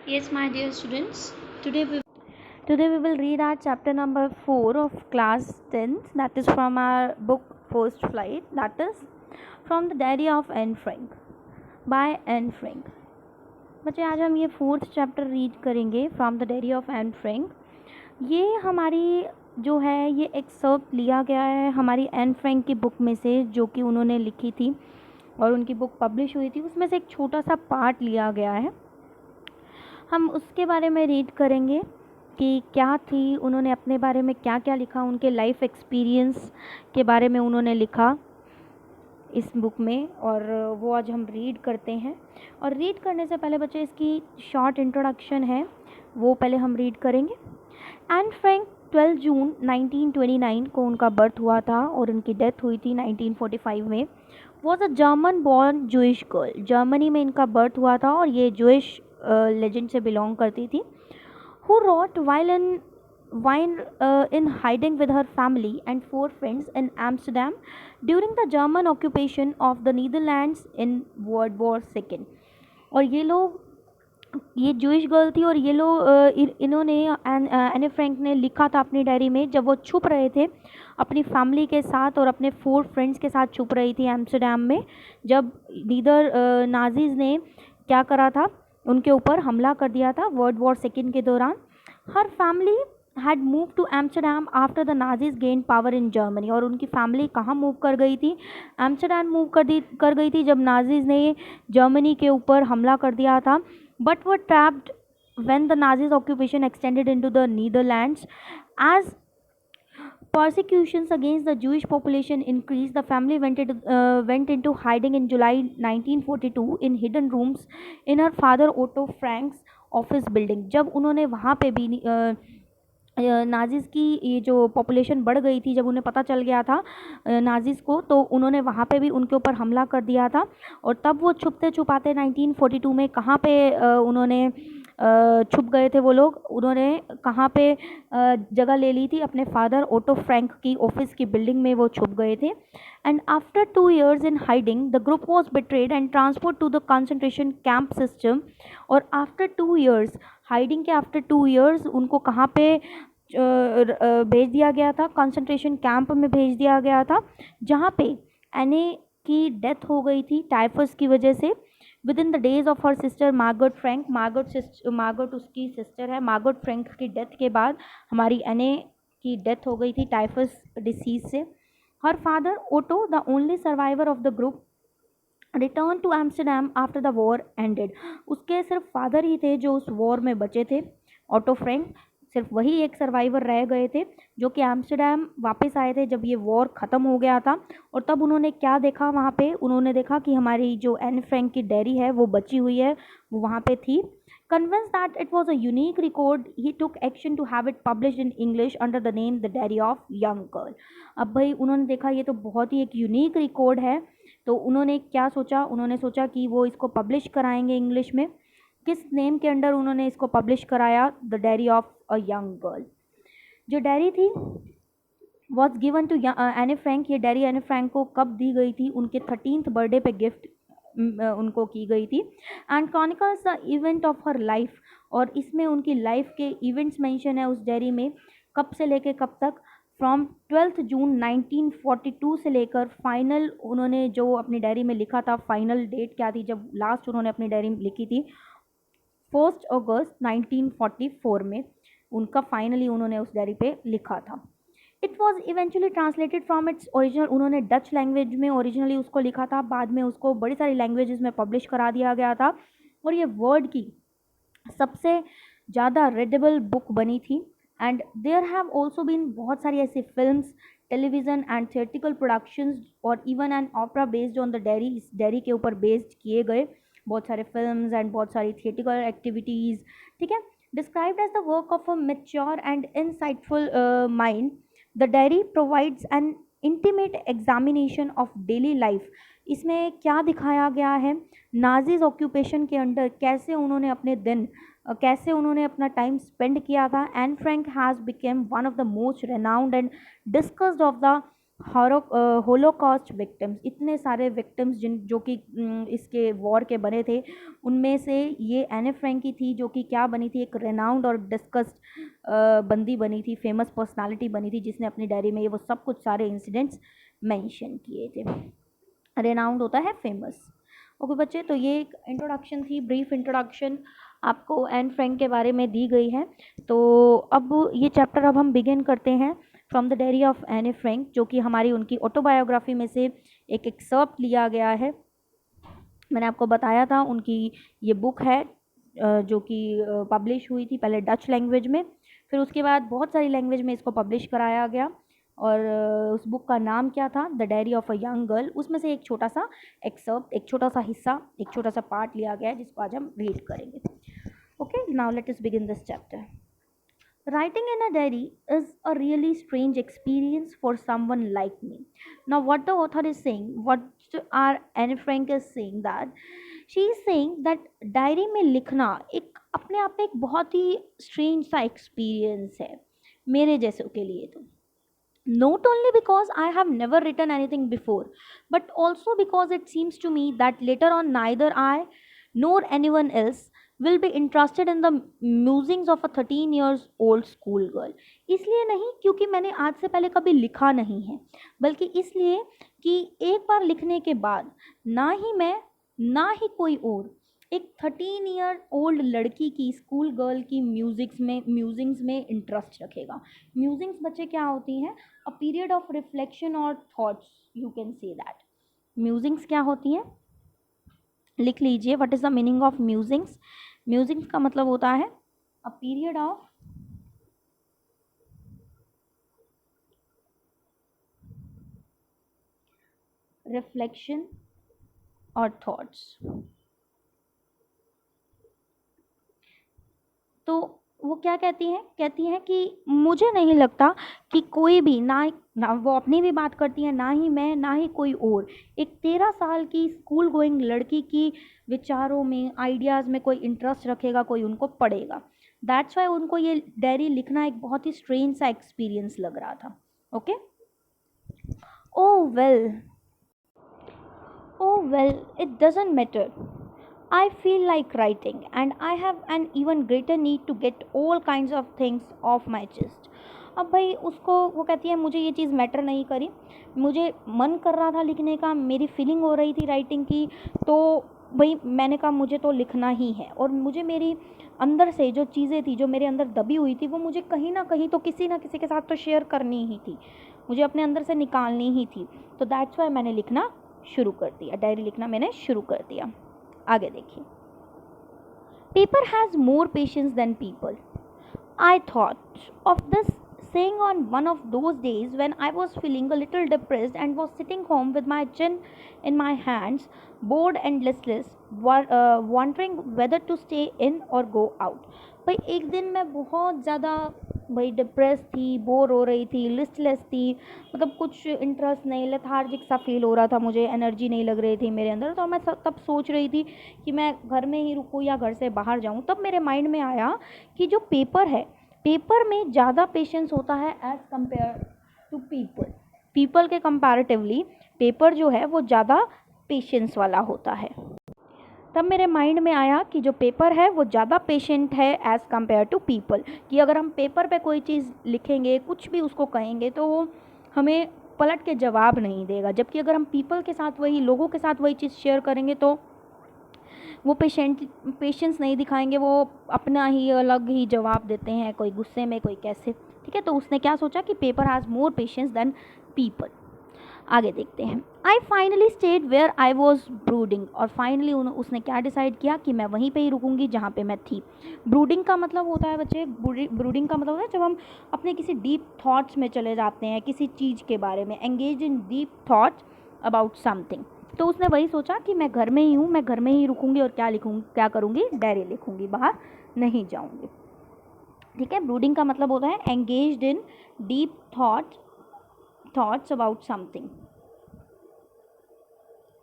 Yes, my dear students. Today we Today we will read our chapter number 4 of class 10th, that is from our book First Flight, that is from the Diary of Anne Frank by Anne Frank. बच्चे आज हम ये fourth chapter read करेंगे from the diary of Anne Frank. ये हमारी जो है ये एक्सर्प्ट लिया गया है हमारी एन फ्रैंक की बुक में से, जो कि उन्होंने लिखी थी और उनकी बुक पब्लिश हुई थी। उसमें से एक छोटा सा पार्ट लिया गया है। हम उसके बारे में रीड करेंगे कि क्या थी, उन्होंने अपने बारे में क्या क्या लिखा, उनके लाइफ एक्सपीरियंस के बारे में उन्होंने लिखा इस बुक में, और वो आज हम रीड करते हैं। और रीड करने से पहले बच्चे इसकी शॉर्ट इंट्रोडक्शन है, वो पहले हम रीड करेंगे। एन फ्रैंक 12 जून 1929 को उनका बर्थ हुआ था और उनकी डेथ हुई थी 1945 में। Was a German born Jewish girl. Germany में इनका बर्थ हुआ था और ये जूइश लेजेंड से बिलोंग करती थी। Who wrote while in hiding with her family and 4 friends in Amsterdam during the German occupation of the Netherlands in World War II। और ये जूइश गर्ल थी और ये लोग इन्होंने एने फ्रैंक ने लिखा था अपनी डायरी में जब वो छुप रहे थे अपनी फैमिली के साथ और अपने 4 फ्रेंड्स के साथ छुप रही थी एम्स्टरडैम में, जब नीदर नाजीज ने क्या करा था, उनके ऊपर हमला कर दिया था वर्ल्ड वॉर सेकेंड के दौरान। Her family had move to Amsterdam after the Nazis gain power in Germany. और उनकी फैमिली कहाँ मूव कर गई थी? एम्स्टरडैम मूव कर गई थी जब नाजीज ने जर्मनी के ऊपर हमला कर दिया था। But were trapped when the Nazis occupation extended into the Netherlands. As persecutions against the Jewish population increased, the family went into hiding in July 1942 in hidden rooms in her father Otto Frank's office building. जब उन्होंने वहाँ पे भी Nazis की ये जो population बढ़ गई थी, जब उन्हें पता चल गया था नाजिस को, तो उन्होंने वहाँ पे भी उनके ऊपर हमला कर दिया था। और तब वो छुपते छुपाते 1942 में कहाँ पे उन्होंने छुप गए थे वो लोग, उन्होंने कहाँ पे जगह ले ली थी, अपने फादर ओटो फ्रैंक की ऑफिस की बिल्डिंग में वो छुप गए थे। And after 2 years in hiding the group was betrayed and transport to the concentration camp system. और आफ्टर 2 years हाइडिंग के आफ्टर 2 years उनको कहाँ पे भेज दिया गया था? कंसंट्रेशन कैंप में भेज दिया गया था, जहाँ पे एने की डेथ हो गई थी टाइफस की वजह से। With in the days of her sister Margaret Frank, Margaret उसकी सिस्टर है। मार्गरेट फ्रैंक की डेथ के बाद हमारी एने की डेथ हो गई थी टाइफस डिसीज से। Her father Otto, the only survivor of the group, return to Amsterdam after the war ended. उसके सिर्फ फादर ही थे जो उस वॉर में बचे थे, ऑटो फ्रैंक सिर्फ वही एक सर्वाइवर रह गए थे जो कि एम्स्टरडैम वापस आए थे जब ये वॉर ख़त्म हो गया था। और तब उन्होंने क्या देखा वहाँ पे? उन्होंने देखा कि हमारी जो एन फ्रैंक की डायरी है वो बची हुई है, वो वहाँ पे थी। Convinced that it was a unique record, he took action to have it published in English under the name The Diary of Young Girl। अब भाई उन्होंने देखा ये तो बहुत ही एक यूनिक रिकॉर्ड है, तो उन्होंने क्या सोचा? उन्होंने सोचा कि वो इसको पब्लिश कराएंगे इंग्लिश में। किस नेम के अंडर उन्होंने इसको पब्लिश कराया? The diary of a young girl. जो डायरी थी वॉज गिवन टू एने फ्रैंक। ये डायरी एने फ्रैंक को कब दी गई थी? उनके 13th बर्थडे पे गिफ्ट उनको की गई थी। And chronicles the event of her life. और इसमें उनकी लाइफ के इवेंट्स मेंशन है उस डायरी में, कब से लेके कब तक। फ्रॉम 12 जून 1942 से लेकर फाइनल उन्होंने जो अपनी डायरी में लिखा था, फाइनल डेट क्या थी जब लास्ट उन्होंने अपनी डायरी लिखी थी? 1 अगस्त 1944 में उनका फाइनली उन्होंने उस डायरी पे लिखा था। It was eventually translated from its original. उन्होंने डच लैंग्वेज में ओरिजिनली उसको लिखा था, बाद में उसको बड़ी सारी लैंग्वेजेस में पब्लिश करा दिया गया था, और ये वर्ल्ड की सबसे ज़्यादा रीडेबल बुक बनी थी। And there have also been बहुत सारी ऐसी films, television and theatrical productions और even an opera based on the diary. इस डायरी के ऊपर बेस्ड किए गए बहुत सारे फिल्म्स एंड बहुत सारी थिएटिकल एक्टिविटीज़, ठीक है। Described as the work of a mature and insightful mind, the diary provides an intimate examination of daily life. इसमें क्या दिखाया गया है? नाजीज ऑक्यूपेशन के अंडर कैसे उन्होंने अपने दिन, कैसे उन्होंने अपना टाइम स्पेंड किया था। Anne Frank has became one of the most renowned and discussed of the Holocaust victims, इतने सारे विक्टिम्स जिन जो कि इसके वॉर के बने थे, उनमें से ये एने फ्रैंक की थी, जो कि क्या बनी थी, एक रेनाउंड और डिस्कस्ड बंदी बनी थी, फेमस पर्सनालिटी बनी थी, जिसने अपनी डायरी में ये वो सब कुछ सारे इंसिडेंट्स मेंशन किए थे। रेनाउंड होता है फेमस। ओके बच्चे, तो ये एक इंट्रोडक्शन थी, ब्रीफ इंट्रोडक्शन आपको एन फ्रैंक के बारे में दी गई है। तो अब ये चैप्टर अब हम बिगिन करते हैं फ्रॉम द डायरी ऑफ एने फ्रैंक, जो कि हमारी उनकी ऑटोबायोग्राफी में से एक एक्सर्प्ट लिया गया है। मैंने आपको बताया था उनकी ये बुक है जो कि पब्लिश हुई थी पहले डच लैंग्वेज में, फिर उसके बाद बहुत सारी लैंग्वेज में इसको पब्लिश कराया गया। और उस बुक का नाम क्या था, the diary of a young girl. उसमें से एक छोटा सा एक्सर्प्ट, एक छोटा सा हिस्सा, एक छोटा सा पार्ट लिया गया है, जिसको आज हम रीड करेंगे। Okay, now let us begin this chapter. Writing in a diary is a really strange experience for someone like me. Now, what the author is saying, what our Anne Frank is saying, that she is saying that diary में लिखना एक अपने आप में एक बहुत ही strange सा experience है मेरे जैसों के लिए। तो not only because I have never written anything before, but also because it seems to me that later on neither I nor anyone else will be interested in the musings of a 13 years old school girl. इसलिए नहीं क्योंकि मैंने आज से पहले कभी लिखा नहीं है, बल्कि इसलिए कि एक बार लिखने के बाद ना ही मैं ना ही कोई और एक 13 ईयर ओल्ड लड़की की, स्कूल गर्ल की म्यूजिंग्स में इंटरेस्ट रखेगा। म्यूजिंग्स बच्चे क्या होती हैं, अ पीरियड ऑफ रिफ्लेक्शन और thoughts, you can say that. Musings क्या होती हैं, लिख लीजिए, what is the meaning of musings. Musings का मतलब होता है अ पीरियड ऑफ रिफ्लेक्शन और थॉट्स। तो वो क्या कहती हैं कि मुझे नहीं लगता कि कोई भी, ना वो अपनी भी बात करती है, ना ही मैं ना ही कोई और एक 13 साल की स्कूल गोइंग लड़की की विचारों में, आइडियाज़ में कोई इंटरेस्ट रखेगा, कोई उनको पढ़ेगा। दैट्स वाई उनको ये डायरी लिखना एक बहुत ही स्ट्रेंज सा एक्सपीरियंस लग रहा था। Okay, oh well, it doesn't matter. I feel like writing and I have an even greater need to get all kinds of things off my chest. अब भाई उसको, वो कहती है मुझे ये चीज़ मैटर नहीं करी, मुझे मन कर रहा था लिखने का, मेरी फीलिंग हो रही थी राइटिंग की, तो भाई मैंने कहा मुझे तो लिखना ही है। और मुझे मेरी अंदर से जो चीज़ें थी, जो मेरे अंदर दबी हुई थी, वो मुझे कहीं ना कहीं तो किसी ना किसी के साथ तो शेयर करनी ही थी, मुझे अपने अंदर से निकालनी ही थी। तो दैट्स वाई मैंने लिखना शुरू कर दिया, डायरी लिखना मैंने शुरू कर दिया। आगे देखिए, paper has more patience than people. I thought of this saying on one of those days when I was feeling a little depressed and was sitting home with my chin in my hands, bored and listless, wondering whether to stay in or go out. भाई एक दिन मैं बहुत ज़्यादा भाई depress थी, bore हो रही थी, लिस्टलेस थी, मतलब कुछ इंटरेस्ट नहीं, लेथार्जिक सा फील हो रहा था, मुझे एनर्जी नहीं लग रही थी मेरे अंदर। तो मैं तब सोच रही थी कि मैं घर में ही रुकूँ या घर से बाहर जाऊँ। तब मेरे माइंड में आया कि जो पेपर है, पेपर में ज़्यादा पेशेंस होता है एज़ कम्पेयर टू पीपल के कंपैरेटिवली पेपर जो है वो ज़्यादा पेशेंस वाला होता है। तब मेरे माइंड में आया कि जो पेपर है वो ज़्यादा पेशेंट है एज़ कम्पेयर टू पीपल, कि अगर हम पेपर पे कोई चीज़ लिखेंगे, कुछ भी उसको कहेंगे, तो वो हमें पलट के जवाब नहीं देगा, जबकि अगर हम पीपल के साथ, वही लोगों के साथ वही चीज़ शेयर करेंगे तो वो पेशेंस नहीं दिखाएंगे, वो अपना ही अलग ही जवाब देते हैं, कोई गुस्से में, कोई कैसे। ठीक है, तो उसने क्या सोचा कि paper has more patience than people. आगे देखते हैं। I finally stayed where I was brooding, और फाइनली उसने क्या डिसाइड किया कि मैं वहीं पे ही रुकूंगी जहाँ पे मैं थी। ब्रूडिंग का मतलब होता है बच्चे, ब्रूडिंग का मतलब होता है जब हम अपने किसी डीप थॉट्स में चले जाते हैं, किसी चीज़ के बारे में, engage in deep thoughts about something. तो उसने वही सोचा कि मैं घर में ही हूँ, मैं घर में ही रुकूंगी और क्या करूँगी, डायरी लिखूंगी, बाहर नहीं जाऊँगी। ठीक है, ब्रूडिंग का मतलब होता है engaged in deep thoughts about something,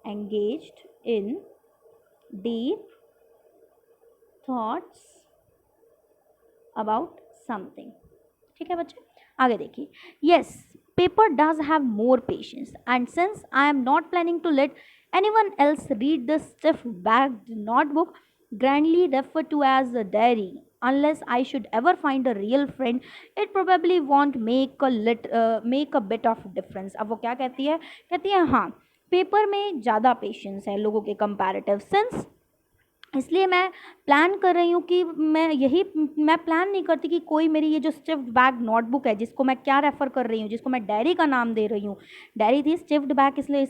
engaged in deep thoughts about something। ठीक है बच्चे, आगे देखिए। Yes, Paper does have more patience, and since I am not planning to let anyone else read the stiff backed notebook grandly referred to as a diary, unless I should ever find a real friend, it probably won't make a bit of difference. अब वो क्या कहती है हाँ, paper में ज़्यादा patience है लोगों के कंपैरेटिव, सिंस इसलिए मैं प्लान कर रही हूँ कि मैं प्लान नहीं करती कि कोई मेरी ये जो स्टिफ्ड बैग नोटबुक है, जिसको मैं क्या रेफ़र कर रही हूँ, जिसको मैं डायरी का नाम दे रही हूँ, डायरी थी स्टिफ्ड बैग, इसलिए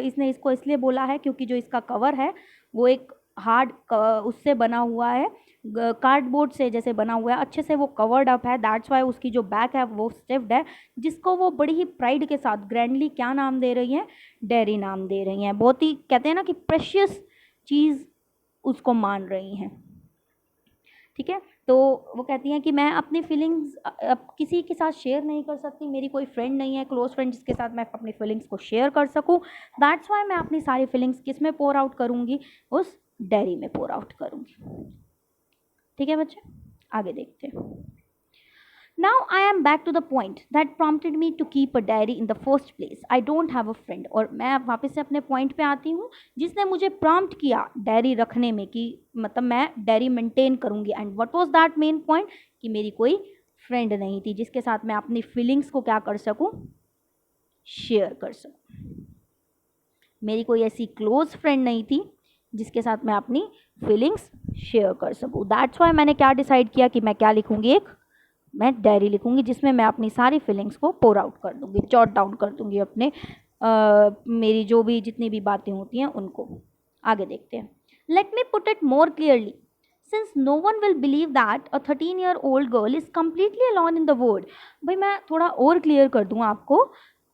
इसने इसको इसलिए बोला है क्योंकि जो इसका कवर है वो एक उससे बना हुआ है, कार्डबोर्ड से जैसे बना हुआ है, अच्छे से वो कवर्ड अप है, दैट्स वाई उसकी जो बैग है वो स्टिफ्ड है, जिसको वो बड़ी ही प्राइड के साथ ग्रैंडली क्या नाम दे रही हैं, डायरी नाम दे रही हैं। बहुत ही कहते हैं ना कि प्रेशियस चीज़ उसको मान रही हैं। ठीक है, तो वो कहती हैं कि मैं अपनी फीलिंग्स अब किसी के साथ शेयर नहीं कर सकती, मेरी कोई फ्रेंड नहीं है क्लोज फ्रेंड जिसके साथ मैं अपनी फीलिंग्स को शेयर कर सकूं, दैट्स वाई मैं अपनी सारी फीलिंग्स किस में पोर आउट करूँगी, उस डायरी में पोर आउट करूँगी। ठीक है बच्चे, आगे देखते हैं। Now I am back to the point that prompted me to keep a diary in the first place. I don't have a friend. और मैं वापस से अपने पॉइंट पे आती हूँ जिसने मुझे प्रॉम्प्ट किया डायरी रखने में, कि मतलब मैं डायरी मेंटेन करूँगी। And what was that main point, कि मेरी कोई फ्रेंड नहीं थी जिसके साथ मैं अपनी फीलिंग्स को क्या कर सकूँ, शेयर कर सकूँ। मेरी कोई ऐसी क्लोज फ्रेंड नहीं थी जिसके साथ मैं अपनी फीलिंग्स शेयर कर सकूँ। दैट्स वाई मैंने क्या डिसाइड किया कि मैं क्या लिखूँगी, मैं डायरी लिखूंगी जिसमें मैं अपनी सारी फीलिंग्स को पोर आउट कर दूंगी, जॉट डाउन कर दूंगी अपने मेरी जो भी जितनी भी बातें होती हैं उनको। आगे देखते हैं। Let me put it more clearly, since no one will believe that a 13-year-old girl is completely alone in the world. भाई मैं थोड़ा और क्लियर कर दूँ आपको,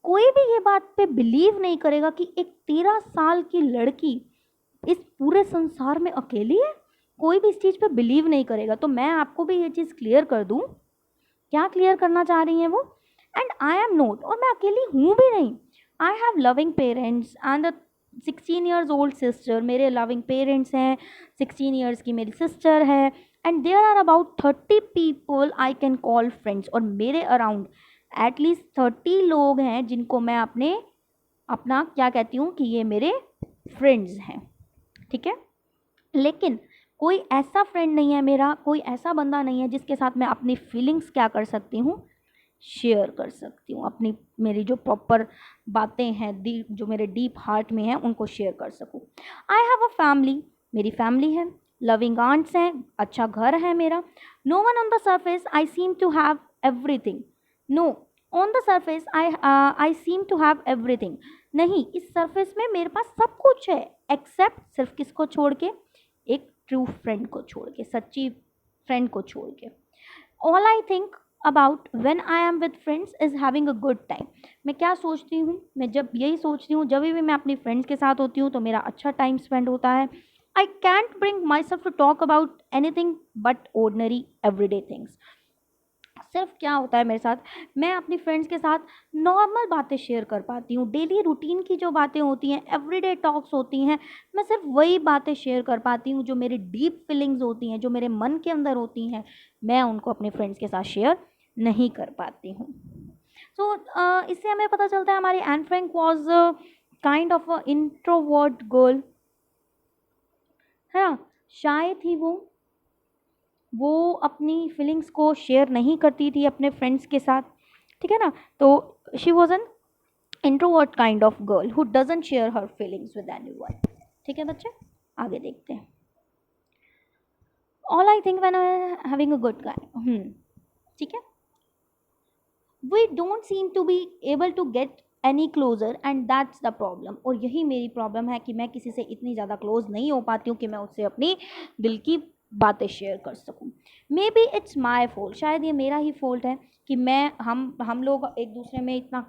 कोई भी ये बात पे बिलीव नहीं करेगा कि एक 13 साल की लड़की इस पूरे संसार में अकेली है, कोई भी इस चीज़ पे बिलीव नहीं करेगा। तो मैं आपको भी ये चीज़ क्लियर कर दूँ, क्या क्लियर करना चाह रही हैं वो, एंड आई एम नोट, और मैं अकेली हूँ भी नहीं। I have loving parents and a 16 years old sister, मेरे लविंग पेरेंट्स हैं, 16 years की मेरी सिस्टर है, and there are about 30 people I can call friends, और मेरे अराउंड एटलीस्ट 30 लोग हैं जिनको मैं अपना क्या कहती हूँ कि ये मेरे फ्रेंड्स हैं। ठीक है, लेकिन कोई ऐसा फ्रेंड नहीं है मेरा, कोई ऐसा बंदा नहीं है जिसके साथ मैं अपनी फीलिंग्स क्या कर सकती हूँ, शेयर कर सकती हूँ, अपनी मेरी जो प्रॉपर बातें हैं जो मेरे डीप हार्ट में हैं उनको शेयर कर सकूँ। आई हैव अ फैमिली, मेरी फैमिली है, लविंग आंट्स हैं, अच्छा घर है मेरा। No one on the surface I seem to have everything, no on the surface I seem to have everything, नहीं इस सरफेस में मेरे पास सब कुछ है, एक्सेप्ट सिर्फ किसको छोड़ के, एक ट्रू फ्रेंड को छोड़ के, सच्ची फ्रेंड को छोड़ के। All I think about when I am with friends is having a good time. मैं क्या सोचती हूँ, मैं जब यही सोचती हूँ, जब भी मैं अपनी फ्रेंड्स के साथ होती हूँ तो मेरा अच्छा टाइम स्पेंड होता है। I can't bring myself to talk about anything but ordinary everyday things. सिर्फ क्या होता है मेरे साथ, मैं अपनी फ्रेंड्स के साथ नॉर्मल बातें शेयर कर पाती हूँ, डेली रूटीन की जो बातें होती हैं, एवरीडे टॉक्स होती हैं, मैं सिर्फ वही बातें शेयर कर पाती हूँ जो मेरी डीप फीलिंग्स होती हैं, जो मेरे मन के अंदर होती हैं, मैं उनको अपने फ्रेंड्स के साथ शेयर नहीं कर पाती हूँ। सो इससे हमें पता चलता है हमारी Anne Frank was kind of a introvert girl, है ना, शाय थी वो अपनी फीलिंग्स को शेयर नहीं करती थी अपने फ्रेंड्स के साथ। ठीक है ना, तो she was an introvert kind of girl who doesn't share her feelings with anyone. ठीक है बच्चे, आगे देखते हैं। All I think when I having a good guy, ठीक है, we don't seem to be able to get any closer and that's the problem. और यही मेरी प्रॉब्लम है कि मैं किसी से इतनी ज़्यादा क्लोज नहीं हो पाती हूँ कि मैं उससे अपनी दिल की बातें शेयर कर सकूं। May be it's my fault, शायद ये मेरा ही फॉल्ट है कि हम लोग एक दूसरे में इतना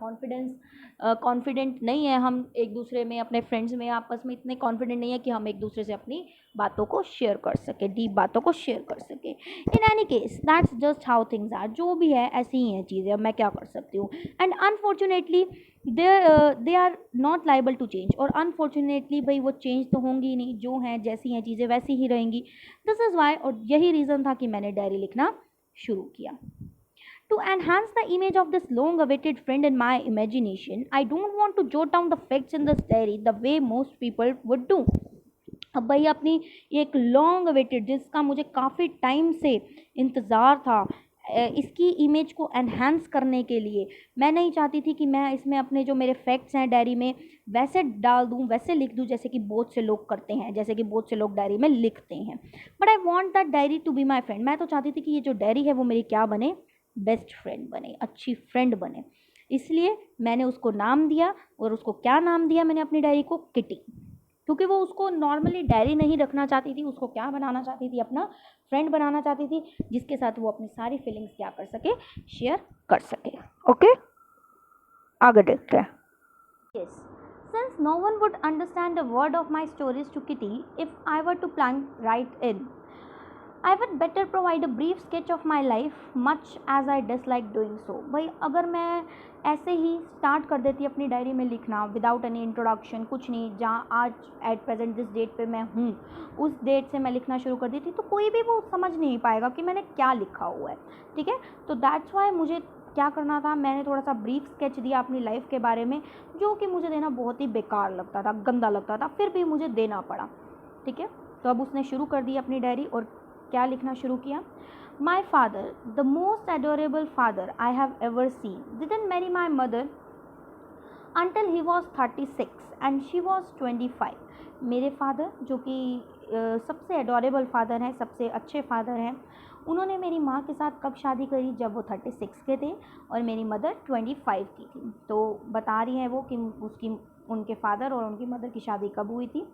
कॉन्फिडेंट नहीं है, हम एक दूसरे में अपने फ्रेंड्स में आपस में इतने कॉन्फिडेंट नहीं है कि हम एक दूसरे से अपनी बातों को शेयर कर सके, डीप बातों को शेयर कर सके। In any case that's just how things are, जो भी है ऐसी ही हैं चीज़ें, मैं क्या कर सकती हूँ। And unfortunately they are not liable to change, और अनफॉर्चुनेटली भाई वो चेंज तो होंगी ही नहीं, जो हैं जैसी हैं चीज़ें वैसी ही रहेंगी। दिस इज़ वाई, और यही रीज़न था कि मैंने डायरी लिखना शुरू किया। To enhance the image of this long awaited friend in my imagination, I don't want to jot down the facts in this diary the way most people would do. अब भाई अपनी एक लॉन्ग अवेटेड, जिसका मुझे काफ़ी time से इंतज़ार था, इसकी इमेज को एनहांस करने के लिए मैं नहीं चाहती थी कि मैं इसमें अपने जो मेरे फैक्ट्स हैं डायरी में वैसे डाल दूं, वैसे लिख दूं जैसे कि बहुत से लोग करते हैं, जैसे कि बहुत से लोग डायरी में लिखते हैं। But I want that diary to be my friend. मैं तो चाहती थी कि ये जो डायरी है वो मेरी क्या बने, बेस्ट फ्रेंड बने, अच्छी फ्रेंड बने। इसलिए मैंने उसको नाम दिया, और उसको क्या नाम दिया मैंने अपनी डायरी को, किटी। क्योंकि वो उसको नॉर्मली डायरी नहीं रखना चाहती थी, उसको क्या बनाना चाहती थी, अपना फ्रेंड बनाना चाहती थी, जिसके साथ वो अपनी सारी फीलिंग्स क्या कर सके, शेयर कर सके। ओके, आगे देखते हैं। Yes, since no one would understand a word of my stories to Kitty if I were to plan right in, I would better provide a brief sketch of my life, much as I dislike doing so. भाई अगर मैं ऐसे ही start कर देती अपनी diary में लिखना without any introduction, कुछ नहीं, जहाँ आज एट प्रेजेंट जिस डेट पे मैं हूँ उस डेट से मैं लिखना शुरू कर देती, तो कोई भी वो समझ नहीं पाएगा कि मैंने क्या लिखा हुआ है। ठीक है, तो दैट्स वाई मुझे क्या करना था, मैंने थोड़ा सा ब्रीफ स्केच दिया अपनी लाइफ के बारे में, जो कि मुझे देना बहुत ही बेकार लगता था, गंदा लगता था, फिर भी मुझे देना पड़ा। ठीक है, तो अब उसने शुरू कर दी अपनी डायरी, और क्या लिखना शुरू किया। My father, the most adorable father I have ever seen, didn't marry my mother until he was 36 and she was 25। मेरे फादर जो कि सबसे एडोरेबल फादर हैं, सबसे अच्छे फादर हैं, उन्होंने मेरी माँ के साथ कब शादी करी, जब वो 36 के थे और मेरी मदर 25 की थी। तो बता रही हैं वो कि उसकी उनके फादर और उनकी मदर की शादी कब हुई थी।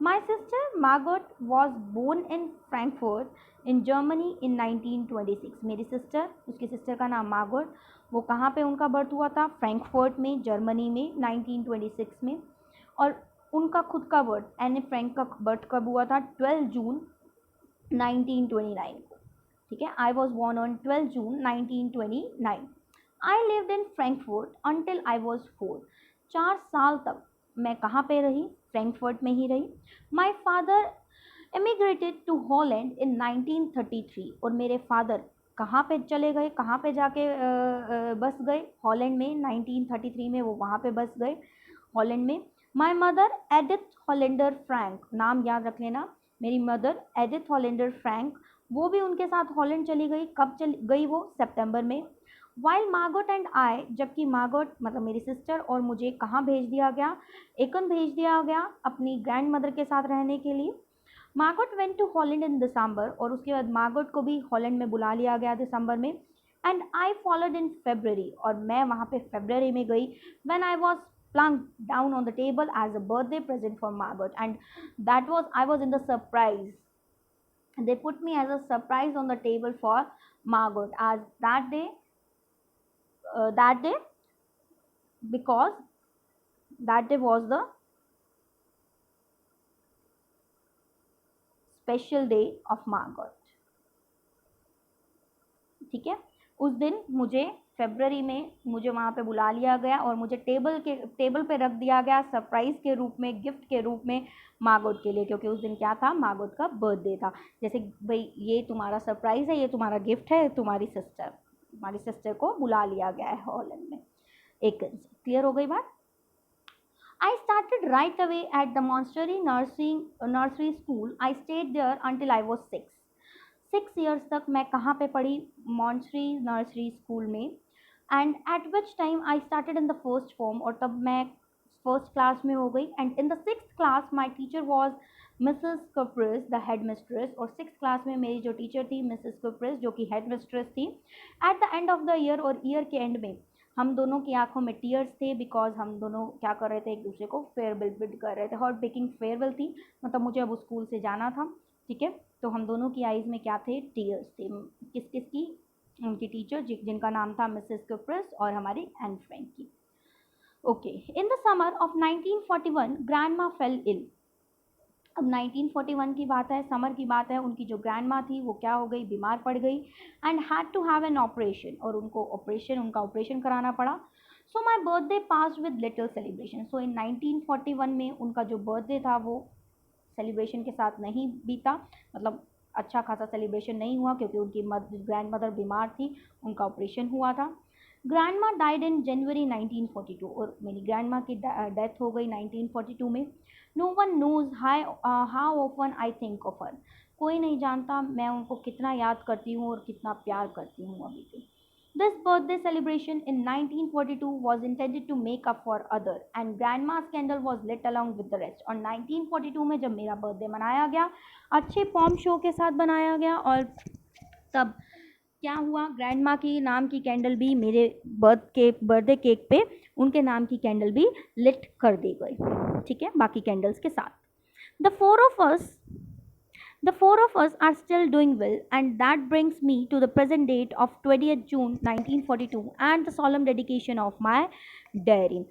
My sister Margaret was born in Frankfurt in Germany in 1926। मेरी सिस्टर, उसकी सिस्टर का नाम मार्गरेट, वो कहाँ पे उनका बर्थ हुआ था, फ्रैंकफर्ट में, जर्मनी में 1926 में। और उनका खुद का बर्थ, एनी फ्रैंक का बर्थ कब हुआ था, 12 जून 1929 को। ठीक है, I was born on 12 June 1929। I lived in Frankfurt until I was 4। 4 साल तक मैं कहाँ पे रही, फ्रैंकफर्ट में ही रही। माई फादर एमिग्रेटेड टू हॉलैंड इन 1933। और मेरे फादर कहाँ पे चले गए, कहाँ पे जाके बस गए, हॉलैंड में। 1933 में वो वहाँ पे बस गए, हॉलैंड में। माई मदर एडिथ हॉलेंडर फ्रैंक, नाम याद रख लेना, मेरी मदर एडिथ हॉलेंडर फ्रैंक, वो भी उनके साथ हॉलैंड चली गई। कब चली गई वो, सितंबर में। वाइल मार्गरेट एंड आई, जबकि मार्गरेट मतलब मेरी सिस्टर और मुझे कहाँ भेज दिया गया, एकन भेज दिया गया अपनी ग्रैंड मदर के साथ रहने के लिए। मार्गरेट वेंट टू हॉलैंड इन दिसंबर, और उसके बाद मार्गरेट को भी हॉलैंड में बुला लिया गया दिसंबर में। And I followed in February, और मैं वहाँ पे फेब्रवरी में गई। When I was plunked down on the table as a birthday present for Margaret, and I was in the surprise. They put me as a surprise on the table for Margaret as that day because that day was the special day of Margaret। ठीक है, उस दिन मुझे फरवरी में मुझे वहाँ पे बुला लिया गया और मुझे टेबल पे रख दिया गया सरप्राइज़ के रूप में, गिफ्ट के रूप में मार्गरेट के लिए, क्योंकि उस दिन क्या था, मार्गरेट का बर्थडे था। जैसे भाई ये तुम्हारा सरप्राइज़ है, ये तुम्हारा गिफ्ट है, तुम्हारी सिस्टर को बुला लिया गया है हॉलैंड में। एक क्लियर हो गई बात। I started right away at the Montessori nursery school. I stayed there until I was 6। 6 years तक मैं कहाँ पे पढ़ी, मॉन्ट्सरी नर्सरी स्कूल में। And at which time I started in the first form, और तब मैं फर्स्ट क्लास में हो गई। And in the 6th class my teacher was Mrs Kuperus, the head mistress. और 6th क्लास में मेरी जो टीचर थी मिसेस कप्रिस, जो कि हेड मिस्ट्रेस थी। At the end of the year, और ईयर के एंड में हम दोनों की आंखों में टीयर्स थे, बिकॉज हम दोनों क्या कर रहे थे, एक दूसरे को फेयरवेल बिड कर रहे थे। हॉट बेकिंग फेयरवेल थी, मतलब मुझे अब स्कूल से जाना था। ठीक है, तो हम दोनों की आइज़ में क्या थे, टीयर्स थे। किस किस की, उनकी टीचर जिनका नाम था मिसेस कप्रिस, और हमारी एन फ्रैंक की। Okay, in the summer of 1941 grand माँ फेल इल। अब 1941 की बात है, समर की बात है, उनकी जो ग्रैंड माँ थी वो क्या हो गई, बीमार पड़ गई। And had to have an operation, और उनका ऑपरेशन कराना पड़ा। So my birthday pass with little celebration. So in 1941 में उनका जो बर्थडे था वो सेलिब्रेशन के साथ नहीं बीता, मतलब अच्छा खासा सेलिब्रेशन नहीं हुआ क्योंकि उनकी ग्रैंड मदर बीमार थी, उनका ऑपरेशन हुआ था। ग्रैंड माँ डाइड इन जनवरी 1942 और मेरी ग्रैंड माँ की डेथ हो गई 1942 में। No one knows how often I think of her, कोई नहीं जानता मैं उनको कितना याद करती हूँ और कितना प्यार करती हूँ अभी भी। This birthday celebration in 1942 was intended to make up for other and grandma's candle was lit along with the rest। और 1942 में जब मेरा बर्थडे मनाया गया, अच्छे पॉम शो के साथ बनाया गया, और तब क्या हुआ, ग्रैंड माँ की नाम की कैंडल भी मेरे बर्थडे केक पे उनके नाम की कैंडल भी लिट कर दी गई, ठीक है, बाकी कैंडल्स के साथ। The four of us are still doing well, and that brings me to the present date of 20th June 1942 and the solemn dedication of my diary।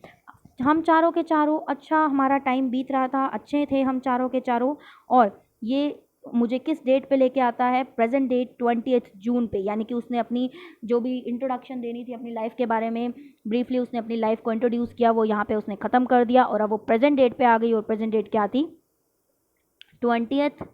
हम चारों के चारों अच्छा हमारा टाइम बीत रहा था, अच्छे थे हम चारों के चारों, और ये मुझे किस डेट पे लेके आता है, प्रेजेंट डेट 20th जून पे, यानी कि उसने अपनी जो भी इंट्रोडक्शन देनी थी अपनी लाइफ के बारे में, ब्रीफली उसने अपनी लाइफ को इंट्रोड्यूस किया, वो यहाँ पे उसने ख़त्म कर दिया और अब वो प्रेजेंट डेट पे आ गई। और प्रेजेंट डेट क्या थी, 20th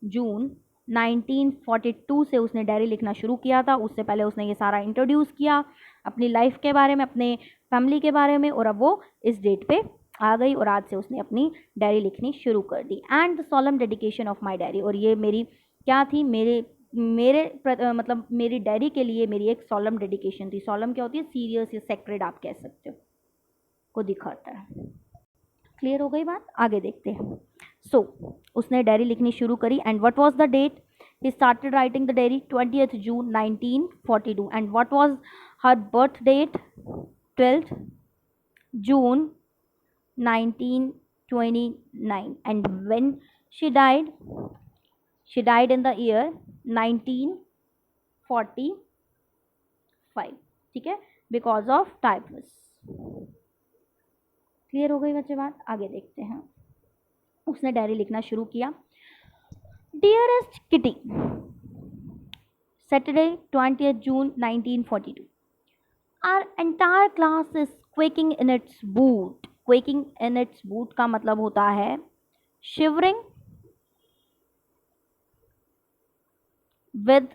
जून 1942 से उसने डायरी लिखना शुरू किया था। उससे पहले उसने ये सारा इंट्रोड्यूस किया अपनी लाइफ के बारे में, अपने फैमिली के बारे में, और अब वो इस डेट पे आ गई और आज से उसने अपनी डायरी लिखनी शुरू कर दी। And the solemn dedication of my diary, और ये मेरी क्या थी, मतलब मेरी डायरी के लिए मेरी एक सॉलम डेडिकेशन थी। सॉलम क्या होती है, सीरियस या सेक्रेड आप कह सकते हो, को दिखाता है। क्लियर हो गई बात, आगे देखते हैं। सो उसने डायरी लिखनी शुरू करी। And what was the date, he started writing the diary 20th June 1942। And what was her birth date, 12th June 1929। And when she died in the year 1945, ठीक है, बिकॉज ऑफ टाइफस। क्लियर हो गई बच्चे बात, आगे देखते हैं। उसने डायरी लिखना शुरू किया। Dearest kitty, Saturday 20th June 1942। Our entire class is quaking in its boot। Quaking in its boot का मतलब होता है shivering with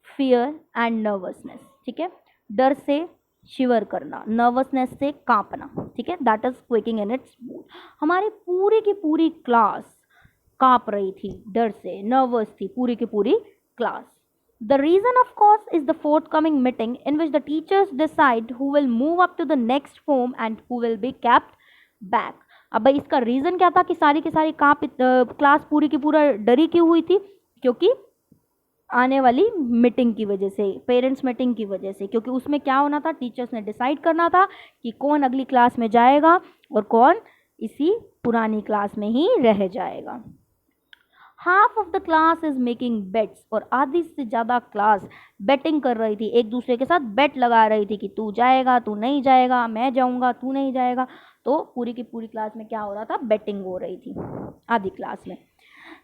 fear and nervousness, ठीक है, डर से शिवर करना, नर्वसनेस से कांपना, ठीक है, that is quaking in its boot. हमारी पूरी की पूरी क्लास कांप रही थी, डर से नर्वस थी पूरी की पूरी क्लास। The reason of course is the forthcoming meeting in which the teachers decide who will move up to the next form and who will be kept back. अब भाई इसका रीजन क्या था कि सारी की सारी क्लास पूरी की पूरा डरी क्यों हुई थी, क्योंकि आने वाली मीटिंग की वजह से, पेरेंट्स मीटिंग की वजह से, क्योंकि उसमें क्या होना था, टीचर्स ने डिसाइड करना था कि कौन अगली क्लास में जाएगा और कौन इसी पुरानी क्लास में ही रह जाएगा। Half of the class is making bets, और आधी से ज़्यादा क्लास बेटिंग कर रही थी, एक दूसरे के साथ बेट लगा रही थी कि तू जाएगा, तू नहीं जाएगा, मैं जाऊँगा, तू नहीं जाएगा। तो पूरी की पूरी क्लास में क्या हो रहा था, बेटिंग हो रही थी आधी क्लास में।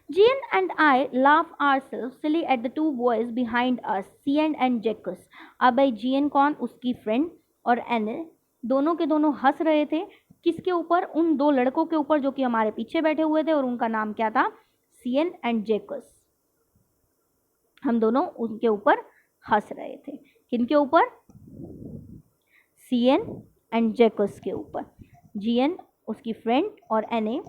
Jean and I laugh ourselves silly at the two boys behind us, Cian and Jacques। अब भाई Jean कौन, उसकी फ्रेंड, और एने, दोनों के दोनों हंस रहे थे। किसके ऊपर, उन दो लड़कों के ऊपर जो कि हमारे पीछे बैठे हुए थे, और उनका नाम क्या था, Cian and Jacques। हम दोनों उनके ऊपर हंस रहे थे। किनके ऊपर, Cian and Jacques के ऊपर। Jean उसकी फ्रेंड और एने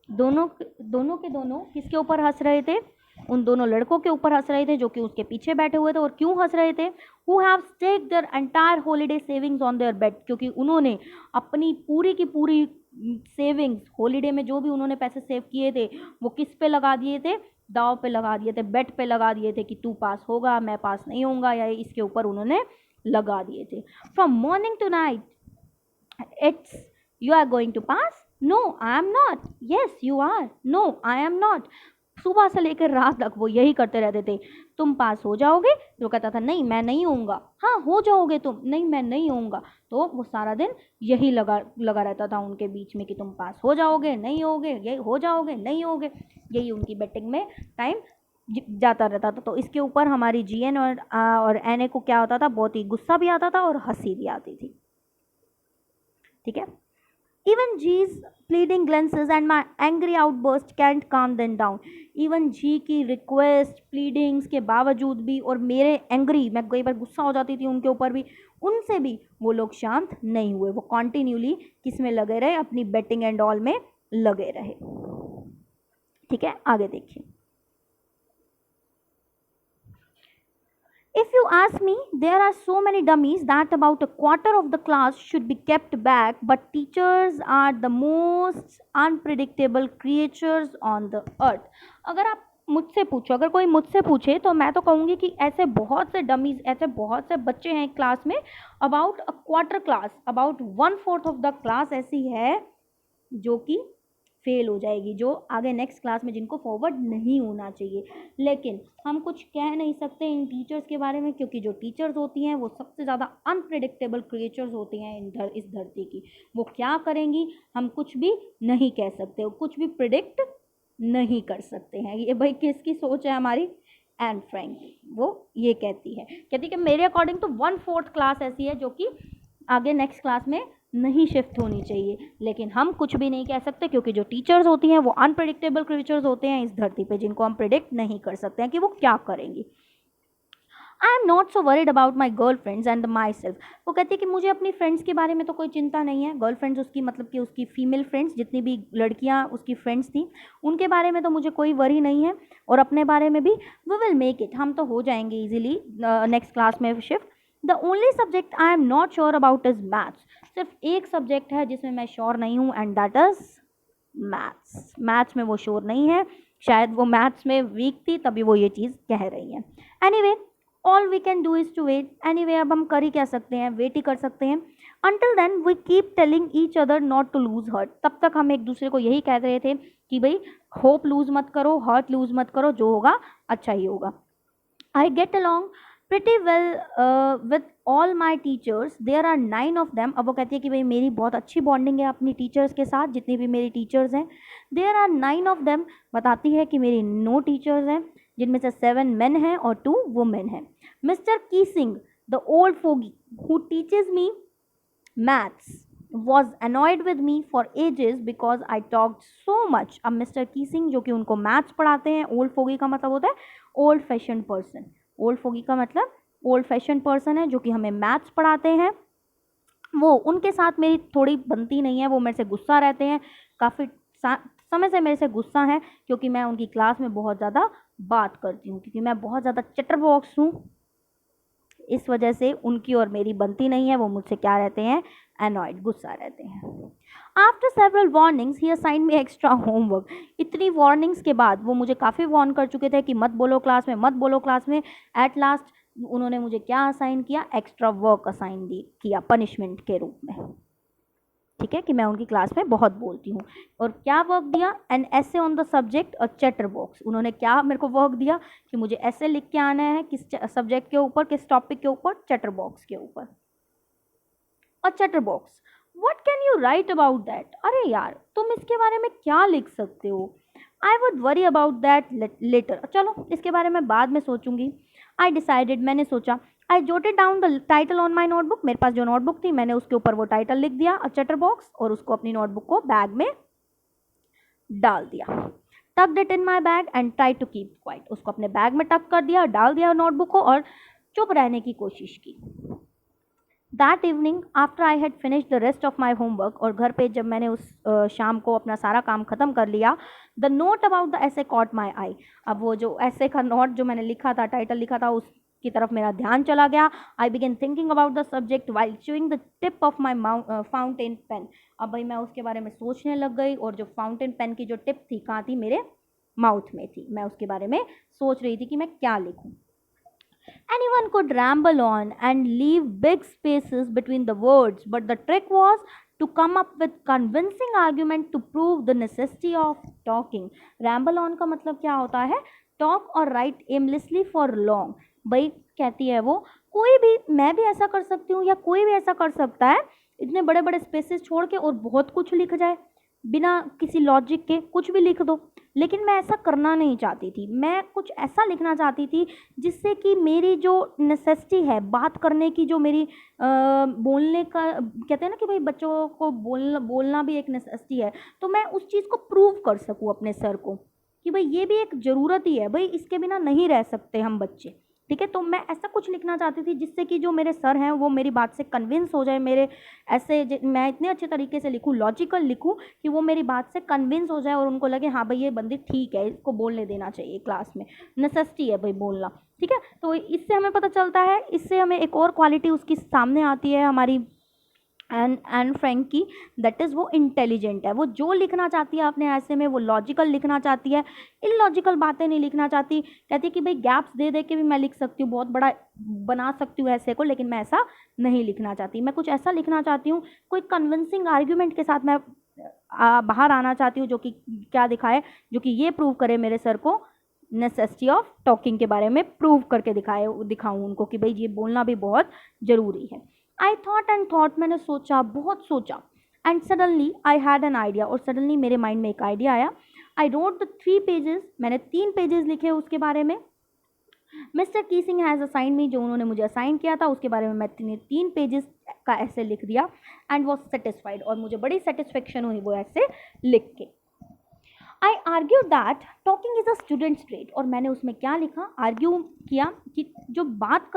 दोनों के दोनों किसके ऊपर हंस रहे थे, उन दोनों लड़कों के ऊपर हंस रहे थे जो कि उसके पीछे बैठे हुए थे। और क्यों हंस रहे थे, who have stacked their entire holiday savings on their bed, क्योंकि उन्होंने अपनी पूरी की पूरी सेविंग्स, हॉलीडे में जो भी उन्होंने पैसे सेव किए थे वो किस पे लगा दिए थे, दाव पे लगा दिए थे, बेट पे लगा दिए थे कि तू पास होगा, मैं पास नहीं होऊंगा, या इसके ऊपर उन्होंने लगा दिए थे। From morning to night it's you are going to pass, no I am not, yes you are, no I am not. सुबह से लेकर रात तक वो यही करते रहते थे, तुम पास हो जाओगे, तो कहता था नहीं मैं नहीं होऊंगा, हाँ हो जाओगे तुम, नहीं मैं नहीं होऊंगा। तो वो सारा दिन यही लगा रहता था उनके बीच में कि तुम पास हो जाओगे, नहीं होगे, यही हो जाओगे, नहीं होगे, यही उनकी बेटिंग में टाइम जाता रहता था। तो इसके ऊपर हमारी जीएन और एनए को क्या होता था, बहुत ही गुस्सा भी आता था और हंसी भी आती थी, ठीक है। Even G's pleading glances and my angry outburst can't calm them down. Even जी की रिक्वेस्ट प्लीडिंग्स के बावजूद भी और मेरे एंग्री, मैं कई बार गुस्सा हो जाती थी उनके ऊपर भी, उनसे भी वो लोग शांत नहीं हुए. वो कॉन्टिन्यूली किस में लगे रहे, अपनी बेटिंग एंड ऑल में लगे रहे. ठीक है, आगे देखिए. If you ask me, there are so many dummies that about a quarter of the class should be kept back, but teachers are the most unpredictable creatures on the earth. अगर आप मुझसे पूछो, अगर कोई मुझसे पूछे तो मैं तो कहूँगी कि ऐसे बहुत से डमीज, ऐसे बहुत से बच्चे हैं क्लास में, about a quarter class, about 1/4 of the class ऐसी है जो कि फेल हो जाएगी, जो आगे नेक्स्ट क्लास में जिनको फॉरवर्ड नहीं होना चाहिए. लेकिन हम कुछ कह नहीं सकते इन टीचर्स के बारे में, क्योंकि जो टीचर्स होती हैं वो सबसे ज़्यादा अनप्रिडिक्टेबल क्रिएचर्स होती हैं इस धरती की. वो क्या करेंगी हम कुछ भी नहीं कह सकते, वो कुछ भी प्रिडिक्ट नहीं कर सकते हैं. ये भाई किसकी सोच है हमारी, एन फ्रैंक. वो ये कहती है कि मेरे अकॉर्डिंग तो 1/4 क्लास ऐसी है जो कि आगे नेक्स्ट क्लास में नहीं शिफ्ट होनी चाहिए. लेकिन हम कुछ भी नहीं कह सकते, क्योंकि जो टीचर्स होती हैं वो अनप्रिडिक्टेबल क्रीचर्स होते हैं इस धरती पे, जिनको हम प्रिडिक्ट नहीं कर सकते हैं कि वो क्या करेंगी. आई am not so worried about my girl friends and my self. वो कहती है कि मुझे अपनी फ्रेंड्स के बारे में तो कोई चिंता नहीं है. गर्ल फ्रेंड्स उसकी मतलब कि उसकी फीमेल फ्रेंड्स, जितनी भी लड़कियां उसकी फ्रेंड्स थी, उनके बारे में तो मुझे कोई वरी नहीं है. और अपने बारे में भी वी विल मेक इट, हम तो हो जाएंगे ईजिली नेक्स्ट क्लास में shift. The only subject I am not sure about is maths. सिर्फ एक सब्जेक्ट है जिसमें मैं श्योर नहीं हूँ, and that is maths. Maths में वो श्योर नहीं है, शायद वो मैथ्स में वीक थी तभी वो ये चीज़ कह रही है. Anyway, all we can do is to wait. Anyway, अब हम कर ही क्या सकते हैं, वेट ही कर सकते हैं. Until then we keep telling each other not to lose heart. तब तक हम एक दूसरे को यही कह रहे थे कि भाई होप लूज मत करो, हर्ट लूज मत करो, जो होगा अच्छा ही होगा. I get along pretty well with all my teachers. There are 9 of them. अब वो कहती है कि भाई मेरी बहुत अच्छी बॉन्डिंग है अपनी टीचर्स के साथ, जितनी भी मेरी टीचर्स हैं. There are 9 of them. बताती है कि मेरी 9 टीचर्स हैं, जिनमें से 7 men हैं और 2 women हैं. Mr. Keesing, the old fogey who teaches me maths, was annoyed with me for ages because I talked so much. अब मिस्टर कीसिंग जो कि उनको मैथ्स पढ़ाते हैं, ओल्ड फोगी का मतलब होता है old fashion person. Old foggy का मतलब ओल्ड फैशन पर्सन है जो कि हमें मैथ्स पढ़ाते हैं. वो उनके साथ मेरी थोड़ी बनती नहीं है, वो मेरे से गुस्सा रहते हैं, काफ़ी समय से मेरे से गुस्सा है, क्योंकि मैं उनकी क्लास में बहुत ज़्यादा बात करती हूँ, क्योंकि मैं बहुत ज़्यादा चटर बॉक्स हूँ. इस वजह से उनकी और मेरी बनती नहीं है. वो मुझसे क्या रहते हैं, एनॉयड, गुस्सा रहते हैं. आफ्टर सेवरल वार्निंग्स ही असाइन मी एक्स्ट्रा होमवर्क. इतनी वार्निंग्स के बाद, वो मुझे काफ़ी वार्न कर चुके थे कि मत बोलो क्लास में, मत बोलो क्लास में. एट लास्ट उन्होंने मुझे क्या असाइन किया, एक्स्ट्रा वर्क असाइन किया पनिशमेंट के रूप में. ठीक है, कि मैं उनकी क्लास में बहुत बोलती हूँ. और क्या वर्क दिया, एन ऐसे ऑन द सब्जेक्ट और चैटर बॉक्स. उन्होंने क्या मेरे को वर्क दिया कि मुझे ऐसे लिख के आना है, किस सब्जेक्ट के ऊपर, किस टॉपिक के ऊपर, चैटर बॉक्स के ऊपर. और chatter box, what can you right about that. अरे यार, तुम इसके बारे में क्या लिख सकते हो. I would worry about that letter. चलो इसके बारे में बाद में सोचूंगी. आई डिसाइडेड, मैंने सोचा. I jotted down the title on my notebook. मेरे पास जो नोटबुक थी, मैंने उसके ऊपर वो टाइटल लिख दिया, अ चैटर बॉक्स, और उसको अपनी नोटबुक को बैग में डाल दिया. Tucked it in my bag and try to keep quiet. उसको अपने बैग में टक कर दिया, डाल दिया नोटबुक को, और चुप रहने की कोशिश की. That evening after I had finish the rest of my homework, और घर पे जब मैंने उस शाम को अपना सारा काम ख़त्म कर लिया, द नोट अबाउट द ऐसे कॉट माई आई. अब वो जो ऐसे का नोट जो मैंने लिखा था, टाइटल लिखा था, उसकी तरफ मेरा ध्यान चला गया. I began thinking about the subject while chewing the tip of my fountain pen. अब भाई मैं उसके बारे में सोचने लग गई, और जो फाउंटेन पेन की जो टिप थी, कहाँ थी, मेरे माउथ में थी. मैं उसके बारे में सोच रही थी कि मैं क्या लिखूँ. Anyone could ramble on and leave big spaces between the words, but the trick was to come up with convincing argument to prove the necessity of talking. Ramble on का मतलब क्या होता है, talk और write aimlessly for long. भाई कहती है वो, कोई भी, मैं भी ऐसा कर सकती हूँ या कोई भी ऐसा कर सकता है, इतने बड़े बड़े स्पेसेस छोड़ के और बहुत कुछ लिख जाए. बिना किसी लॉजिक के कुछ भी लिख दो। लेकिन मैं ऐसा करना नहीं चाहती थी, मैं कुछ ऐसा लिखना चाहती थी जिससे कि मेरी जो नेसेसिटी है बात करने की, जो मेरी बोलने का, कहते हैं ना कि भाई बच्चों को बोलना भी एक नेसेसिटी है, तो मैं उस चीज़ को प्रूव कर सकूँ अपने सर को कि भाई ये भी एक ज़रूरत ही है, भाई इसके बिना नहीं रह सकते हम बच्चे। ठीक है, तो मैं ऐसा कुछ लिखना चाहती थी जिससे कि जो मेरे सर हैं वो मेरी बात से कन्विंस हो जाए, मेरे मैं इतने अच्छे तरीके से लिखूँ, लॉजिकल लिखूँ कि वो मेरी बात से कन्विंस हो जाए और उनको लगे हाँ भाई ये बंदी ठीक है, इसको बोलने देना चाहिए क्लास में, नेसेसिटी है भाई बोलना। ठीक है, तो इससे हमें पता चलता है, इससे हमें एक और क्वालिटी उसकी सामने आती है हमारी एन फ्रैंक की, दैट इज़ वो इंटेलिजेंट है। वो जो लिखना चाहती है अपने ऐसे में वो लॉजिकल लिखना चाहती है, इलॉजिकल बातें नहीं लिखना चाहती। कहती है कि भाई गैप्स दे दे के भी मैं लिख सकती हूँ, बहुत बड़ा बना सकती हूँ ऐसे को, लेकिन मैं ऐसा नहीं लिखना चाहती। मैं कुछ ऐसा लिखना चाहती हूँ, कोई कन्विंसिंग आर्ग्यूमेंट के साथ मैं बाहर आना चाहती हूँ, जो कि क्या दिखाए, जो कि ये प्रूव करे मेरे सर को नेसेसिटी ऑफ टॉकिंग के बारे में, प्रूव करके दिखाऊँ उनको कि भाई ये बोलना भी बहुत ज़रूरी है। आई थॉट एंड थॉट, मैंने सोचा, बहुत सोचा, and suddenly I had an idea, और सडनली मेरे माइंड में एक आइडिया आया। आई रोट द 3 पेजेस, मैंने 3 पेजेस लिखे उसके बारे में। मिस्टर कीसिंग हैज़ असाइन मी, जो उन्होंने मुझे असाइन किया था उसके बारे में मैं 3 पेजेस का ऐसे लिख दिया, एंड वॉज सेटिस्फाइड, और मुझे बड़ी सेटिस्फेक्शन हुई वो ऐसे लिख के। I argue that talking is a students trait, और मैंने उसमें क्या लिखा, आर्ग्यू किया कि जो बात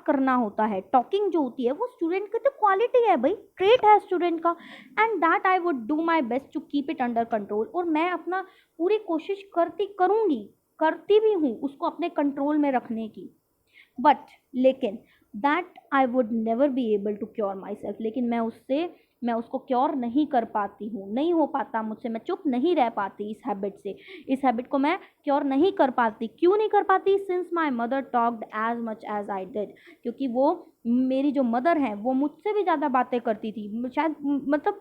करना होता है, टॉकिंग जो होती है वो स्टूडेंट की तो क्वालिटी है भाई, ट्रेट है स्टूडेंट का, and that I would do my best to keep it under control, और मैं अपना पूरी कोशिश करती भी हूँ उसको अपने कंट्रोल में रखने की। बट लेकिन that I would never be able to cure myself, लेकिन मैं उसको क्योर नहीं कर पाती हूँ, नहीं हो पाता मुझसे, मैं चुप नहीं रह पाती इस हैबिट से, इस हैबिट को मैं क्योर नहीं कर पाती। क्यों नहीं कर पाती? Since my mother talked as much as I did, क्योंकि वो मेरी जो मदर हैं वो मुझसे भी ज़्यादा बातें करती थी, शायद मतलब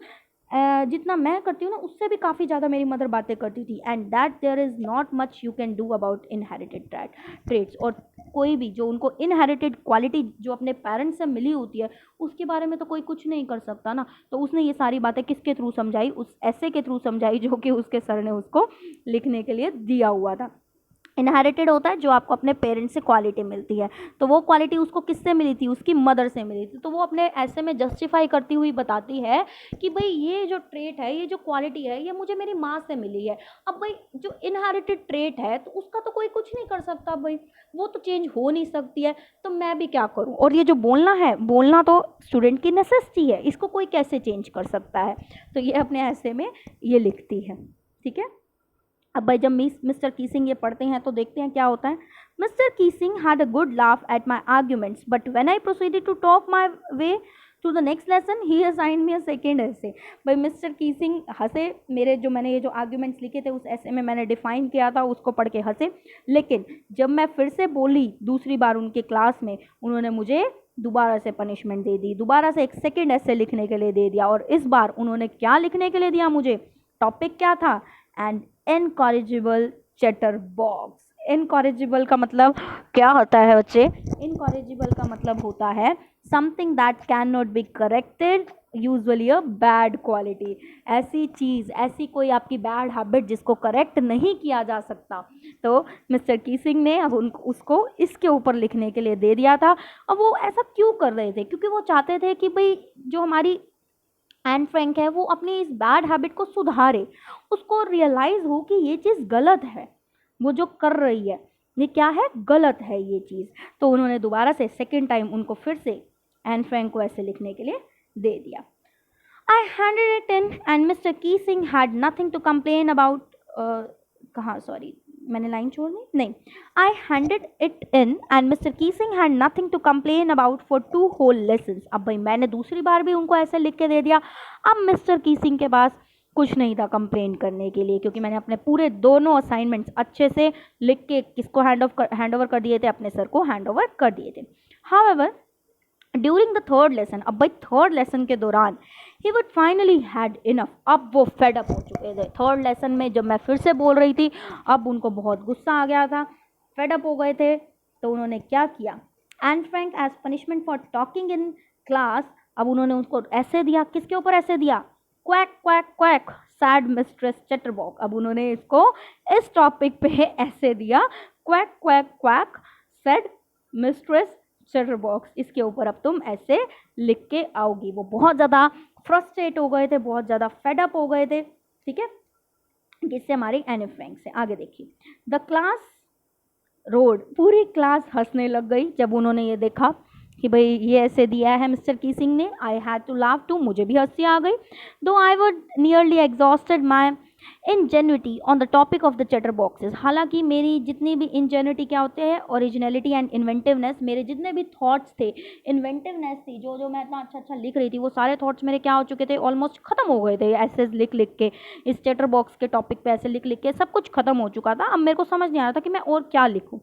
जितना मैं करती हूँ ना उससे भी काफ़ी ज़्यादा मेरी मदर बातें करती थी। And that there is not much you can do about inherited traits, और कोई भी जो उनको इनहेरिटेड क्वालिटी जो अपने पेरेंट्स से मिली होती है उसके बारे में तो कोई कुछ नहीं कर सकता ना। तो उसने ये सारी बातें किसके थ्रू समझाई? उस ऐसे के थ्रू समझाई जो कि उसके सर ने उसको लिखने के लिए दिया हुआ था। इनहेरिटेड होता है जो आपको अपने पेरेंट्स से क्वालिटी मिलती है, तो वो क्वालिटी उसको किससे मिली थी? उसकी मदर से मिली थी। तो वो अपने ऐसे में जस्टिफाई करती हुई बताती है कि भाई ये जो ट्रेट है, ये जो क्वालिटी है, ये मुझे मेरी माँ से मिली है। अब भाई जो इनहेरिटेड ट्रेट है तो उसका तो कोई कुछ नहीं कर सकता भाई, वो तो चेंज हो नहीं सकती है, तो मैं भी क्या करूँ। और ये जो बोलना है, बोलना तो स्टूडेंट की नेसेसिटी है, इसको कोई कैसे चेंज कर सकता है। तो ये अपने ऐसे में ये लिखती है। ठीक है, अब भाई जब मिस्टर कीसिंग ये पढ़ते हैं तो देखते हैं क्या होता है। Mister Keesing had a good laugh at my arguments, but when I proceeded to talk my way to the next lesson he assigned me a second essay. भाई मिस्टर कीसिंग हंसे, मेरे जो मैंने ये जो आर्ग्यूमेंट्स लिखे थे उस ऐसे में मैंने डिफाइन किया था उसको पढ़ के हंसे। लेकिन जब मैं फिर से बोली दूसरी बार उनके क्लास में, उन्होंने मुझे दोबारा से पनिशमेंट दे दी, दोबारा से एक सेकेंड ऐसे लिखने के लिए दे दिया। और इस बार उन्होंने क्या लिखने के लिए दिया मुझे? टॉपिक क्या था? And incorrigible chatter box. Incorrigible का मतलब क्या होता है बच्चे? इनकॉरिजिबल का मतलब होता है something that can not be corrected, usually a bad quality. ऐसी चीज़, ऐसी कोई आपकी बैड हैबिट जिसको करेक्ट नहीं किया जा सकता। तो मिस्टर कीसिंग ने अब उसको इसके ऊपर लिखने के लिए दे दिया था। अब वो ऐसा क्यों कर रहे थे? क्योंकि वो चाहते थे कि भाई जो हमारी एन फ्रैंक है वो अपनी इस बैड हैबिट को सुधारे, उसको रियलाइज़ हो कि ये चीज़ गलत है, वो जो कर रही है ये क्या है? गलत है ये चीज़। तो उन्होंने दोबारा से सेकेंड टाइम उनको फिर से एन फ्रैंक को ऐसे लिखने के लिए दे दिया। I handed it in and Mr Keesing had nothing to complain about, कहाँ, सॉरी मैंने लाइन छोड़ दी, नहीं, I handed it in and Mr Keesing had nothing to complain about for 2 whole lessons. अब भाई मैंने दूसरी बार भी उनको ऐसे लिख के दे दिया। अब मिस्टर कीसिंग के पास कुछ नहीं था कंप्लेन करने के लिए, क्योंकि मैंने अपने पूरे दोनों असाइनमेंट्स अच्छे से लिख के किसको हैंड ओवर कर दिए थे? अपने सर को हैंड ओवर कर दिए थे। However during the third lesson, अब भाई थर्ड लेसन के दौरान he would finally had enough, अब वो फेड अप हो चुके थे। थर्ड लेसन में जब मैं फिर से बोल रही थी अब उनको बहुत गुस्सा आ गया था, फेड अप हो गए थे। तो उन्होंने क्या किया? Anne Frank as punishment for talking in class, अब उन्होंने उसको ऐसे दिया। किसके ऊपर ऐसे दिया? Quack quack quack, said Mistress Chatterbox. अब उन्होंने इसको इस टॉपिक पे ऐसे दिया, quack quack quack said Mistress Chatterbox, इसके ऊपर अब तुम ऐसे लिख के आओगी। वो बहुत ज़्यादा फ्रस्ट्रेट हो गए थे, बहुत ज़्यादा फेड अप हो गए थे, ठीक है। किससे? हमारी एनी फ्रैंक से। आगे देखिए, द क्लास रोड, पूरी क्लास हंसने लग गई जब उन्होंने ये देखा कि भाई ये ऐसे दिया है मिस्टर कीसिंग ने। I had to laugh too, मुझे भी हंसी आ गई। Though I would nearly exhausted my ingenuity on the topic of the chatter boxes. हालांकि मेरी जितनी भी इंजेन्युटी क्या होते हैं, ओरिजिनलिटी एंड इन्वेंटिवनेस, मेरे जितने भी थॉट्स थे, इन्वेंटिवनेस थी, जो मैं इतना अच्छा अच्छा लिख रही थी, वो सारे थॉट्स मेरे क्या हो चुके थे, ऑलमोस्ट खत्म हो गए थे। ऐसे लिख लिख के, इस चैटर बॉक्स के टॉपिक पे ऐसे लिख लिख के सब कुछ खत्म हो चुका था। अब मेरे को समझ नहीं आ रहा था कि मैं और क्या लिखूँ।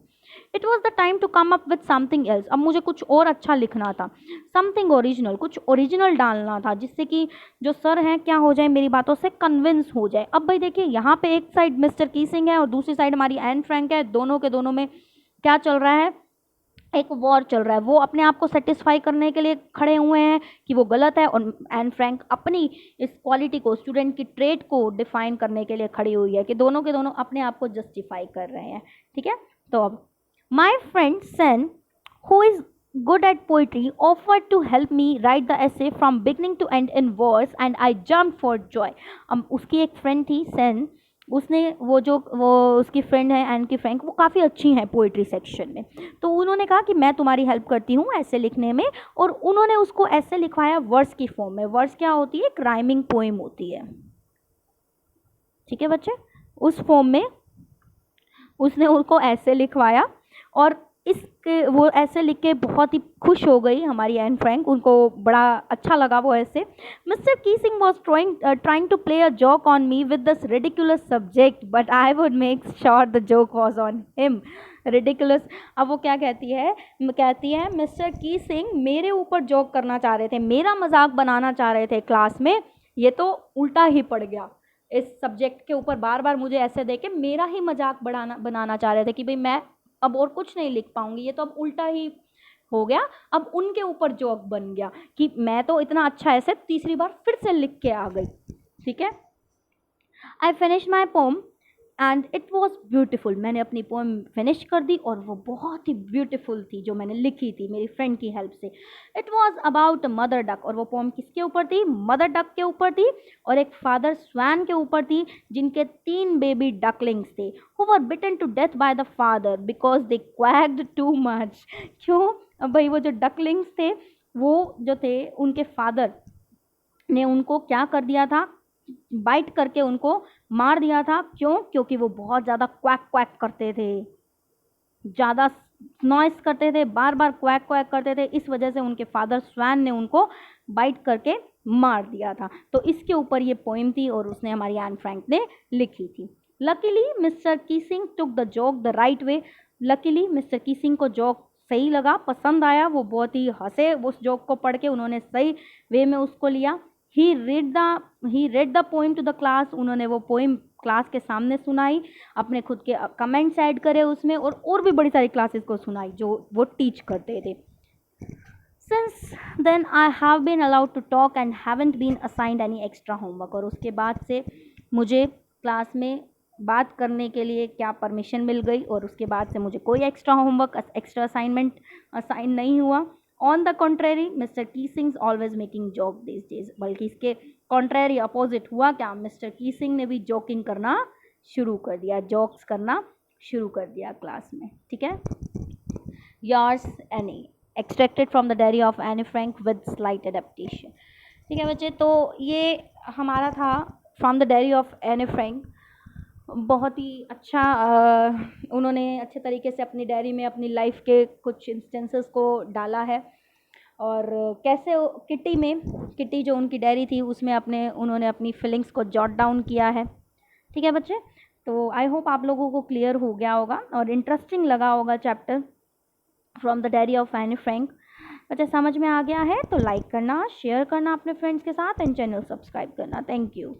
It was the time to come up with something else. अब मुझे कुछ और अच्छा लिखना था, समथिंग ओरिजिनल, कुछ ओरिजिनल डालना था, जिससे कि जो सर हैं क्या हो जाए, मेरी बातों से कन्विंस हो जाए। अब भाई देखिए, यहाँ पे एक साइड मिस्टर कीसिंग है और दूसरी साइड हमारी एन फ्रैंक है। दोनों के दोनों में क्या चल रहा है? एक वॉर चल रहा है। वो अपने आप को सेटिस्फाई करने के लिए खड़े हुए हैं कि वो गलत है, और एन फ्रैंक अपनी इस क्वालिटी को, स्टूडेंट की ट्रेट को डिफाइन करने के लिए खड़ी हुई है, कि दोनों के दोनों अपने आप को जस्टिफाई कर रहे हैं, ठीक है। तो अब my friend Sen, who is good at poetry, offered to help me write the essay from beginning to end in verse, and I jumped for joy. उसकी एक फ्रेंड थी सेन, उसने वो उसकी फ्रेंड है एन की फ्रैंक, वो काफ़ी अच्छी हैं पोइट्री सेक्शन में। तो उन्होंने कहा कि मैं तुम्हारी हेल्प करती हूँ ऐसे लिखने में, और उन्होंने उसको ऐसे लिखवाया वर्स की फॉर्म में। वर्स क्या होती है? एक राइमिंग पोइम होती है, ठीक है बच्चे। उस फॉर्म में उसने उनको ऐसे लिखवाया, और वो ऐसे लिख के बहुत ही खुश हो गई हमारी एन फ्रैंक, उनको बड़ा अच्छा लगा वो essay. Mr Keesing was trying to play a joke on me with this ridiculous subject, but I would make sure the joke was on him. Ridiculous, अब वो क्या कहती है मिस्टर कीसिंग मेरे ऊपर जोक करना चाह रहे थे, मेरा मजाक बनाना चाह रहे थे क्लास में, ये तो उल्टा ही पड़ गया। इस सब्जेक्ट के ऊपर बार बार मुझे ऐसे देके मेरा ही मजाक बनाना चाह रहे थे कि भाई मैं अब और कुछ नहीं लिख पाऊंगी, ये तो अब उल्टा ही हो गया। अब उनके ऊपर जोक बन गया कि मैं तो इतना अच्छा ऐसे तीसरी बार फिर से लिख के आ गई, ठीक है। I finish my poem and it was beautiful. मैंने अपनी पोएम फिनिश कर दी और वो बहुत ही ब्यूटिफुल थी, जो मैंने लिखी थी मेरी फ्रेंड की हेल्प से। It was about mother duck, और वो पोएम किसके ऊपर थी? मदर डक के ऊपर थी, और एक फादर स्वैन के ऊपर थी, जिनके 3 बेबी डकलिंग्स थे, who were bitten to death by the father because they quacked too much. क्यों? अब भाई वो जो डकलिंग्स थे, वो जो थे, उनके फादर ने उनको क्या कर दिया था? बाइट करके उनको मार दिया था। क्यों? क्योंकि वो बहुत ज़्यादा क्वैक क्वैक करते थे, ज़्यादा नॉइस करते थे, बार बार क्वैक क्वैक करते थे। इस वजह से उनके फादर स्वैन ने उनको बाइट करके मार दिया था। तो इसके ऊपर ये पोइम थी, और उसने हमारी एन फ्रैंक ने लिखी थी। Luckily Mr Keesing took the joke the right way. Luckily Mr Keesing को जोक सही लगा, पसंद आया, वो बहुत ही हंसे उस जोक को पढ़ के, उन्होंने सही वे में उसको लिया। ही read the poem to the class। उन्होंने वो पोइम क्लास के सामने सुनाई, अपने खुद के कमेंट्स ऐड करे उसमें, और भी बड़ी सारी क्लासेस को सुनाई जो वो टीच करते थे। Since then I have been allowed to talk and haven't been assigned any extra homework। और उसके बाद से मुझे क्लास में बात करने के लिए क्या परमिशन मिल गई, और उसके बाद से मुझे कोई extra homework, extra assignment assign नहीं हुआ। On the contrary Mr Keesing always making joke this days. बल्कि इसके कॉन्ट्रेरी अपोजिट हुआ क्या? मिस्टर कीसिंग ने भी जोकिंग करना शुरू कर दिया, जोक्स करना शुरू कर दिया क्लास में, ठीक है। Yours Annie, extracted from the diary of Anne Frank with slight adaptation। ठीक है बच्चे, तो ये हमारा था फ्रॉम द डायरी ऑफ एने फ्रैंक। बहुत ही अच्छा उन्होंने अच्छे तरीके से अपनी डायरी में अपनी लाइफ के कुछ इंस्टेंसेस को डाला है, और कैसे किटी जो उनकी डायरी थी उसमें उन्होंने अपनी फीलिंग्स को जॉट डाउन किया है, ठीक है बच्चे। तो आई होप आप लोगों को क्लियर हो गया होगा और इंटरेस्टिंग लगा होगा chapter from the diary of एने फ्रैंक। बच्चे समझ में आ गया है तो लाइक करना, शेयर करना अपने फ्रेंड्स के साथ, एंड चैनल सब्सक्राइब करना। Thank you.